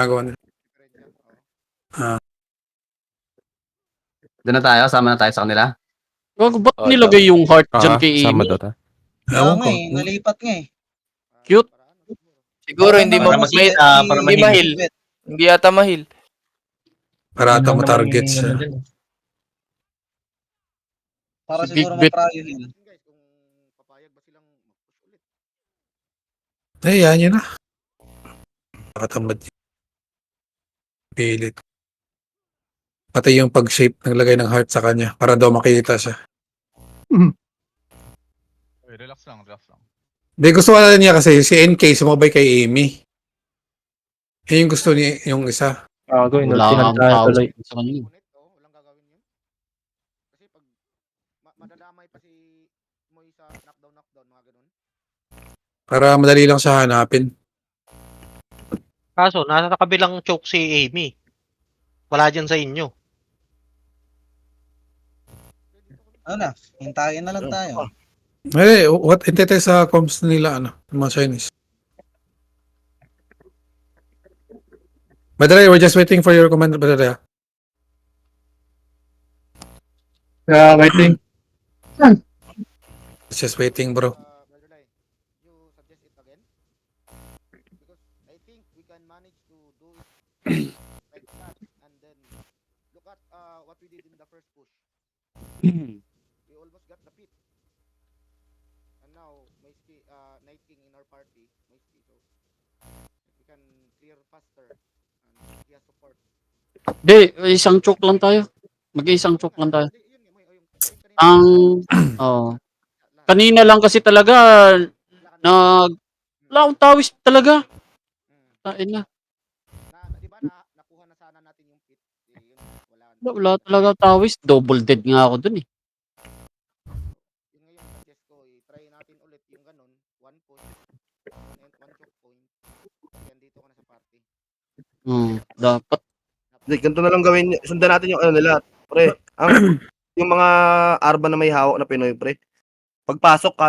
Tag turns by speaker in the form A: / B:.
A: Ginagawa nila.
B: Doon na tayo, sama na tayo sa kanila.
C: Wag, ba't nilagay yung heart dyan kay
D: Sama
C: Amy?
D: Dota.
A: Ewan ko.
E: Nalipat nga eh.
C: Cute.
F: Siguro hindi
E: Para
F: mo
E: mas-
F: mahil.
E: para
F: Hindi mahil. Hindi yata mahil.
A: Parata mo targets.
E: Para
C: Si
E: siguro
C: Big Bet.
E: ma-prayo yun.
A: Yan yun na. Nakatamad yun. Pilit. Pati yung pag-shape, naglagay ng heart sa kanya para daw makita siya.
D: Relax lang, relax lang.
A: Hindi, gusto na niya kasi si NK sumabay kay Amy. Yun yung gusto niya, yung isa.
D: Gago,
C: Wala kang tao sa kanila.
G: Walang gagawin yun. Kasi pag madadamay pa si Moy sa knockdown, mga ganun.
A: Para madali lang siya hanapin.
H: Kaso, nasa kabilang choke si Amy. Wala dyan sa inyo.
E: Ano na, hintayin na lang tayo.
A: What intete sa comms nila, mga Chinese. By the way, we're just waiting for your command, brother.
D: Yeah, waiting.
A: Just waiting, bro.
G: Brother Lai, you suggest it again? Because I think we can manage to do it like that and then look at what we did in the first push. We almost got the pit. And now, Night King in our party, so we can clear faster and he has support.
C: Hindi, isang choke lang tayo. Mag-isang choke lang tayo. Ang, kanina lang kasi talaga, wala akong tawis talaga. Tain na.
G: Di ba nakuha na sana natin yung pit?
C: Wala talaga tawis. Double dead nga ako dun eh.
G: Yung ngayon, suggest ko, try natin ulit yung ganun, one push, and one choke point. Yan, dito ka na sa party.
C: Dapat.
I: Ganito na lang gawin, sundan natin yung nila, pre. Yung mga arba na may hawak na Pinoy, pre. Pagpasok ka,